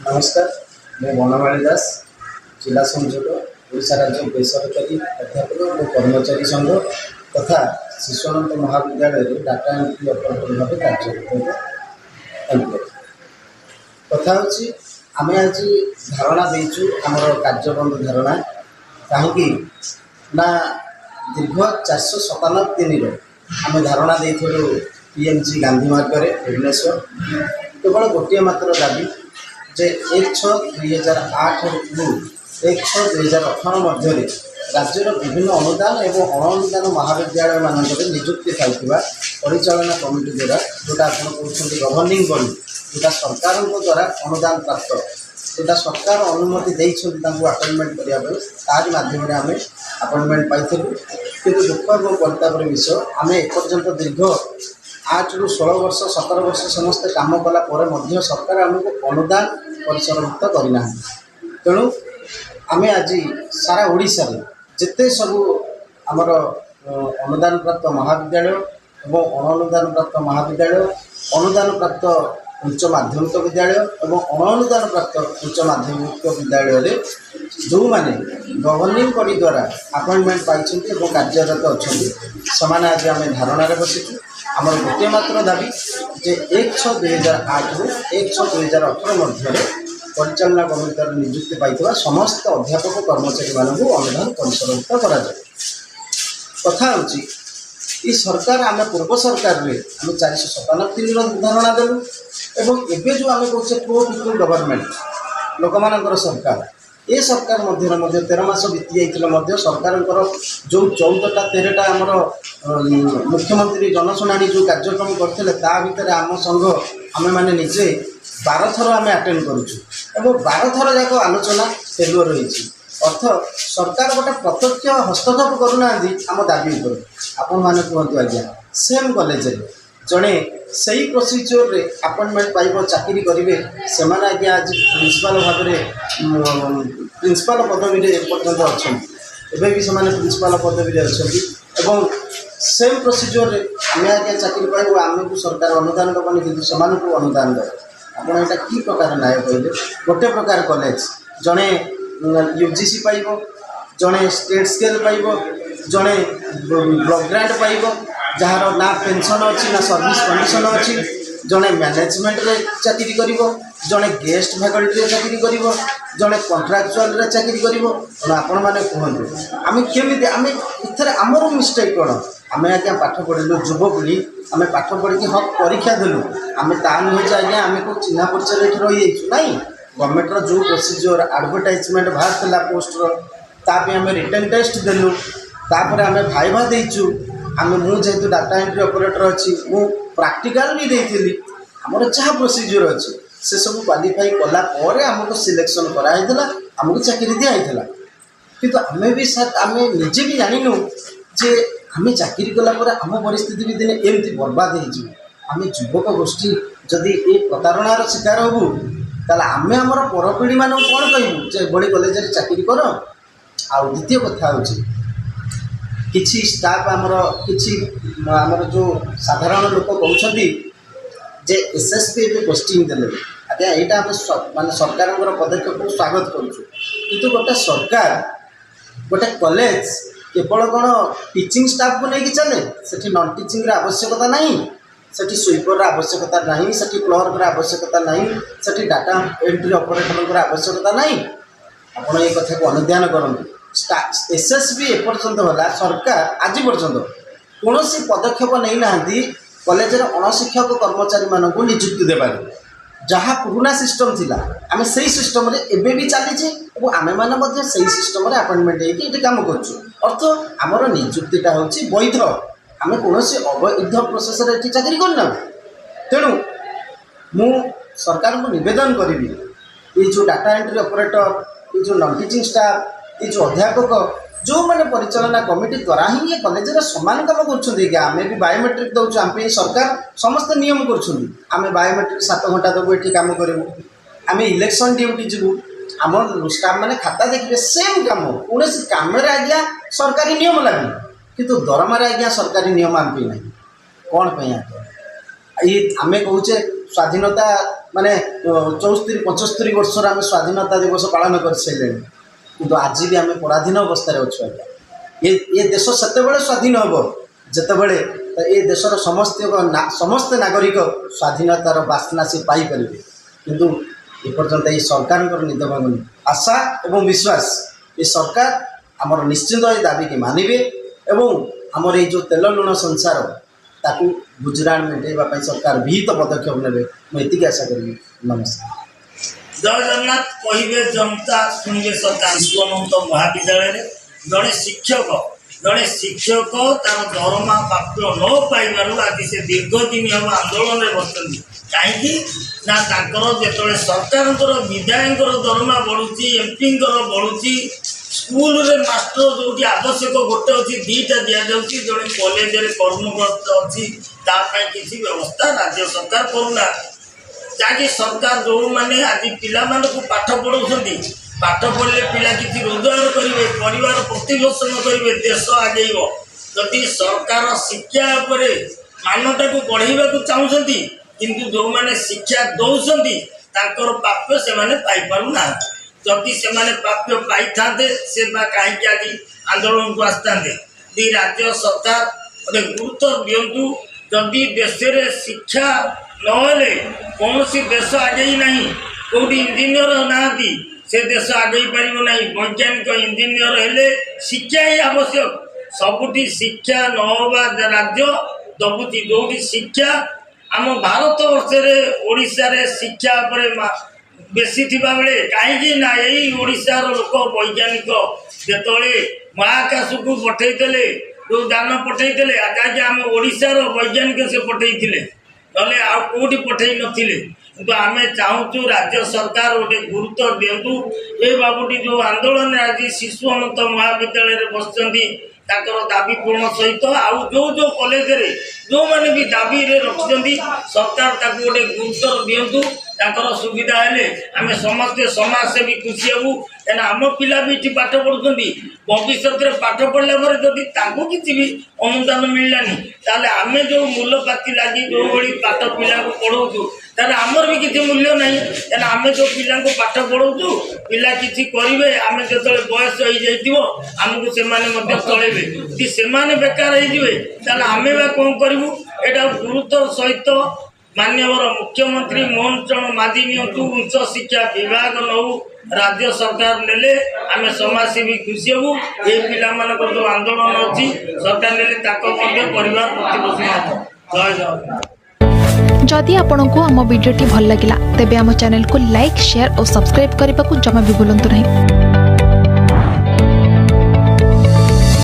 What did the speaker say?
नमस्कार। मैं बनमाली दास, जिला संयोजक, ओडिशा राज्य बेसरकारी अध्यापक और कर्मचारी संघ तथा शिशुअनंत महाविद्यालय डाटा एंट्री ऑपरेटर भाव कार्यरत एम्प्लॉय। कथा हूँ आम आज धारणा देचु आमर कार्यबंद धारणा कहीं ना दीर्घ 497 दिन आम धारणा देलु पीएमजी गांधी मार्ग भुवनेश्वर केवल गोटे मात्र दाबी जे 1/6/2008 रु 1/6/2018 मध्य राज्यर विभिन्न अनुदान एवं अणुदान महाविद्यालय मानक निजुक्ति पाई परिचालना कमिटी द्वारा जोटा आप कहते गवर्निंग बॉडी जोटा सरकार द्वारा अनुदान प्राप्त जोटा सरकार अनुमति देती अपॉइंटमेंट करने तारी मध्यम आम अपॉइंटमेंट पाइलु कि दुख और परितापर विषय आम एपर्यंत दीर्घ 8 ରୁ 16 वर्ष 17 वर्ष समस्त काम कला सरकार आमको अनुदान परिसरभुक्त करना। तेणु आम आज सारा ओडिशा रे जिते सब आमर अनुदान प्राप्त महाविद्यालय एवं अणुदान प्राप्त महाविद्यालय अनुदान प्राप्त उच्च माध्यमिक विद्यालय एवं अणुदान प्राप्त उच्च माध्यमिक विद्यालय जो माने गवर्निंग बॉडी द्वारा अपॉइंटमेंट पाई कार्यरत अच्छा से आज आम धारणा बसीचु। आमर गोटे मात्र दाबी जे 1/6/2008 रु 1/6/2018 मध्य परिचालना कमिटी द्वारा निजुक्ति पाई समस्त अध्यापक कर्मचारी मानक अनुदान परिसरभुक्त करा कथा हूँ ये सरकार आम पूर्व सरकार में आम 497 दिन धारणा देलु एवं एवं जो आम कहे प्रो पीपल गवर्नमेंट लोक मानकर सरकार ये सरकार मध्य 13 मास बीती जाइए सरकार जो 14टा 13टा आमर मुख्यमंत्री जनशुणाणी जो कार्यक्रम करते भितर आम संघ आम मैंने निजे 12 थर आम अटेंड करुँ 12 थर जाक आलोचना फेलुअर रही अर्थ सरकार गोटे प्रत्यक्ष हस्तक्षेप करूना आम दाबी आपण मैंने कहतु आज्ञा सेम कॉलेज जड़े से ही प्रोसीजर रे अपॉइंटमेंट पाइब चाकरी करेंगे से आज्ञा आज प्रिंसिपाल भाव में प्रिंसिपाल पदवी पर्यटन अच्छा एवं भी से प्रिंसिपाल पदवी अच्छा सेम प्रोसीजर रे आम आज्ञा चाकरी पाइबू आमको सरकार अनुदान दबनी कि से अनुदान दे आप कि प्रकार न्याय कहले गोटे प्रकार कॉलेज जड़े यूजीसी पाइब जड़े स्टेट स्केल पाइब जड़े ब्लॉक ग्रांट पाइब जार ना पेंशन अच्छी ना सर्विस कंडीशन अच्छी जड़े मैनेजमेंट रे चाकरी करिवो जड़े गेस्ट फैकल्टी रे चाकरी करिवो जड़े कॉन्ट्रैक्चुअल रे चाकरी करिवो आपण माने कहंतु आमे केमिति आमे इथरे हमरो मिस्टेक कोन आमे आज्ञा पाठ पढ़िलु युवपीढ़ी आमे पाठ पढ़ी हक परीक्षा देलु आमे ता नुहे जे आज्ञा आमे को चिन्हा परिचय एठी रही जाइछु नहीं गवर्नमेंट रो जो प्रोसीजर एडवर्टाइजमेंट बाहर थला पोस्ट रो तापे आमे रिटन टेस्ट देलु तापर आमे भाइभा देइछु आमे मु जेतु डाटा एंट्री ऑपरेटर अच्छी मु प्रैक्टिकल भी देइथिली हमर जहाँ प्रोसीजर अच्छी से सब क्वालिफाई कला पर आमको सिलेक्शन कराइला आमको चाकरी दिया होता किंतु आमे भी आमे निजे भी जानिनु जे आमे चाकरी कला पर आम परिस्थिति भी दिने एमती बर्बाद हो आम युवक गोष्ठी जदि ये प्रतारणार शिकार हबू ताला आमे हमर परपीढ़ी मान कौन कहबू जे बड़ी कॉलेज चाकरी कर आ द्वितीय कथा हूँ किसी स्टाफ आमर जो साधारण लोक कहते जे एसएसपी भी पोस्टिंग देले आज्ञा यहाँ माने सरकार पदक्षेप को स्वागत करुँ किंतु गोटे सरकार गोटे कॉलेज केवल कौन टीचिंग स्टाफ को लेकिन चले से नॉन टीचिंग आवश्यकता नहीं सेठी स्वीपर आवश्यकता नहीं सेठी क्लर्क आवश्यकता नहीं सेठी डाटा एंट्री ऑपरेटर आवश्यकता नहीं आप ये कथा को अनुध्यान करते एसएसबी एपर्यंत होला सरकार आज पर्यंत कौन पदक्षेप नहीं ना कॉलेज अणशिक्षक कर्मचारी मानक निजुक्ति देवार जहाँ पुराना सिस्टम थिला आमे से सिस्टम रे एबे भी चली आमे माने से सिस्टम रे अपॉइंटमेंट होगी काम करूँ अर्थ आमर निजुक्तिटा हूँ वैध आमे कौन अवैध प्रोसेस रे चाकरी करना तेणु मु सरकार को निवेदन करी ये जो डाटा एंट्री ऑपरेटर ये जो नॉन टीचिंग स्टाफ ये जो अध्यापक जो मैंने परिचालना कमिटी द्वारा ही ये कॉलेज सामान काम करें भी बायोमेट्रिक दौर आम सरकार समस्त नियम करें बायोमेट्रिक 7 घंटा देवु ये कम करूँ आम इलेक्शन ड्यूटी जीवु आम स्टाफ मैंने खाता देखिए सेम कम कौन कम आज्ञा सरकारी नियम लगे किंतु दरमार आज्ञा सरकारी नियम आम ना कौन ये आम कहचे स्वाधीनता ମାନେ 74-75 ବର୍ଷର ଆମେ ସ୍ୱାଧୀନତା ଦିବସ ପାଳନ କରିସାରିଲେଣି କିନ୍ତୁ ଆଜି ବି ଆମେ ପରାଧୀନ ଅବସ୍ଥାରେ ଅଛୁ ଆଜ୍ଞା। ଏ ଦେଶ ସେତେବେଳେ ସ୍ୱାଧୀନ ହେବ ଯେତେବେଳେ ଏ ଦେଶର ସମସ୍ତେ ନାଗରିକ ସ୍ୱାଧୀନତାର ବାସ୍ନା ସେ ପାଇପାରିବେ। କିନ୍ତୁ ଏପର୍ଯ୍ୟନ୍ତ এই ସରକାରଙ୍କର ନିଦ ଭାଙ୍ଗୁନି। ଆଶା ଏବଂ ବିଶ୍ୱାସ ଏ ସରକାର ଆମର ନିଶ୍ଚିନ୍ତ ଏ ଦାବିକି ମାନିବେ ଏବଂ ଆମର এই ଯେଉଁ ତେଲ ଲୁଣ ସଂସାର ତାକୁ ଗୁଜୁରାଣ ମେଣ୍ଟାଇବା ପାଇଁ ସରକାର ବିହିତ ପଦକ୍ଷେପ ନେବେ। ମୁଁ ଏତିକି ଆଶା କରିବି। ନମସ୍କାର। ଜୟ ଜଗନ୍ନାଥ। କହିବେ ଜନତା ଶୁଣିବେ ସରକାର। ଶିଶୁ ମହାବିଦ୍ୟାଳୟରେ ଜଣେ ଶିକ୍ଷକ ତାର ଦରମା ପ୍ରାପ୍ୟ ନ ପାଇବାରୁ ଆଜି ସେ ଦୀର୍ଘ ଦିନ ହେବ ଆନ୍ଦୋଳନରେ ବସିଛନ୍ତି। କାହିଁକି ନା ତାଙ୍କର ଯେତେବେଳେ ସରକାରଙ୍କର ବିଧାୟକଙ୍କର ଦରମା ବଢ଼ୁଛି, ଏମ୍ପିଙ୍କର ବଢ଼ୁଛି, ସ୍କୁଲରେ ମାଷ୍ଟର ଯେଉଁଠି ଆବଶ୍ୟକ ଗୋଟେ ଅଛି ଦୁଇଟା ଦିଆଯାଉଛି, ଜଣେ କଲେଜରେ କର୍ମରତ ଅଛି ତା ପାଇଁ କିଛି ବ୍ୟବସ୍ଥା ରାଜ୍ୟ ସରକାର କରୁନାହାନ୍ତି। ଯାହାକି ସରକାର ଯେଉଁମାନେ ଆଜି ପିଲାମାନଙ୍କୁ ପାଠ ପଢ଼ାଉଛନ୍ତି, ପାଠ ପଢ଼ିଲେ ପିଲା କିଛି ରୋଜଗାର କରିବେ, ପରିବାର ପ୍ରତିପୋଷଣ କରିବେ, ଦେଶ ଆଗେଇବ। ଯଦି ସରକାର ଶିକ୍ଷା ଉପରେ ମାନଟାକୁ ବଢ଼େଇବାକୁ ଚାହୁଁଛନ୍ତି କିନ୍ତୁ ଯେଉଁମାନେ ଶିକ୍ଷା ଦେଉଛନ୍ତି ତାଙ୍କର ପ୍ରାପ୍ୟ ସେମାନେ ପାଇପାରୁନାହାନ୍ତି। ଯଦି ସେମାନେ ପ୍ରାପ୍ୟ ପାଇଥାନ୍ତେ ସେ ବା କାହିଁକି ଆଜି ଆନ୍ଦୋଳନକୁ ଆସିଥାନ୍ତେ। ରାଜ୍ୟ ସରକାର ଗୋଟେ ଗୁରୁତ୍ୱ ଦିଅନ୍ତୁ। ଯଦି ଦେଶରେ ଶିକ୍ଷା ନହେଲେ କୌଣସି ଦେଶ ଆଗେଇ ନାହିଁ। କେଉଁଠି ଇଞ୍ଜିନିୟର ନାହାନ୍ତି ସେ ଦେଶ ଆଗେଇ ପାରିବ ନାହିଁ। ବୈଜ୍ଞାନିକ ଇଞ୍ଜିନିୟର ହେଲେ ଶିକ୍ଷା ହିଁ ଆବଶ୍ୟକ। ସବୁଠି ଶିକ୍ଷା ନ ହେବା ରାଜ୍ୟ ଦବୁଛି। ଯେଉଁଠି ଶିକ୍ଷା ଆମ ଭାରତ ବର୍ଷରେ ଓଡ଼ିଶାରେ ଶିକ୍ଷା ଉପରେ ବେଶୀ ଥିବାବେଳେ କାହିଁକି ନା ଏଇ ଓଡ଼ିଶାର ଲୋକ ବୈଜ୍ଞାନିକ ଯେତେବେଳେ ମହାକାଶକୁ ପଠାଇଥିଲେ, ଯେଉଁ ଯାନ ପଠାଇଥିଲେ କାହିଁକି ଆମ ଓଡ଼ିଶାର ବୈଜ୍ଞାନିକ ସେ ପଠାଇଥିଲେ, ନହେଲେ ଆଉ କେଉଁଠି ପଠାଇ ନଥିଲେ। କିନ୍ତୁ ଆମେ ଚାହୁଁଛୁ ରାଜ୍ୟ ସରକାର ଗୋଟେ ଗୁରୁତ୍ୱ ଦିଅନ୍ତୁ। ଏ ବାବୁଟି ଯେଉଁ ଆନ୍ଦୋଳନରେ ଆଜି ଶିଶୁ ଅନନ୍ତ ମହାବିଦ୍ୟାଳୟରେ ବସିଛନ୍ତି ତାଙ୍କର ଦାବି ପୂରଣ ସହିତ ଆଉ ଯେଉଁ କଲେଜରେ ଯେଉଁମାନେ ବି ଦାବିରେ ରଖିଛନ୍ତି ସରକାର ତାକୁ ଗୋଟେ ଗୁରୁତ୍ୱ ଦିଅନ୍ତୁ। ତାଙ୍କର ସୁବିଧା ହେଲେ ଆମେ ସମସ୍ତେ ସମାଜସେବୀ ଖୁସି ହେବୁ। କାହିଁକିନା ଆମ ପିଲା ବି ଏଠି ପାଠ ପଢ଼ୁଛନ୍ତି। ଭବିଷ୍ୟତରେ ପାଠ ପଢ଼ିଲା ପରେ ଯଦି ତାଙ୍କୁ କିଛି ବି ଅନୁଦାନ ମିଳିଲାନି ତାହେଲେ ଆମେ ଯେଉଁ ମୂଲ୍ୟପାତି ଲାଗି ଯେଉଁଭଳି ପାଠ ପିଲାଙ୍କୁ ପଢ଼ାଉଛୁ ତାହେଲେ ଆମର ବି କିଛି ମୂଲ୍ୟ ନାହିଁ। କାହିଁକିନା ଆମେ ଯେଉଁ ପିଲାଙ୍କୁ ପାଠ ପଢ଼ାଉଛୁ ପିଲା କିଛି କରିବେ, ଆମେ ଯେତେବେଳେ ବୟସ ହେଇଯାଇଥିବ ଆମକୁ ସେମାନେ ମଧ୍ୟ ଚଳେଇବେ। ଯଦି ସେମାନେ ବେକାର ହେଇଯିବେ ତାହେଲେ ଆମେ ବା କ'ଣ କରିବୁ। ଏଇଟା ଗୁରୁତ୍ୱ ସହିତ ମାନ୍ୟବର ମୁଖ୍ୟମନ୍ତ୍ରୀ ମୋହନ ଚରଣ ମାଝୀ ନିଅନ୍ତୁ, ଉଚ୍ଚ ଶିକ୍ଷା ବିଭାଗ ନେଉ, ରାଜ୍ୟ ସରକାର ନେଲେ ଆମେ ସମାଜସେବୀ ଖୁସି ହେବୁ। ଏ ପିଲାମାନଙ୍କର ଯେଉଁ ଆନ୍ଦୋଳନ ଅଛି ସରକାର ନେଲେ ତାଙ୍କ ମଧ୍ୟ ପରିବାର ପ୍ରତିପୋଷଣ ହେବ। ଜୟ ଜଗନ୍ନାଥ। जदि आपंक आम भिडी भल लगा तेब आम चैनल को लाइक शेयर और सब्सक्राइब करने को जमा भी भूलु नहीं।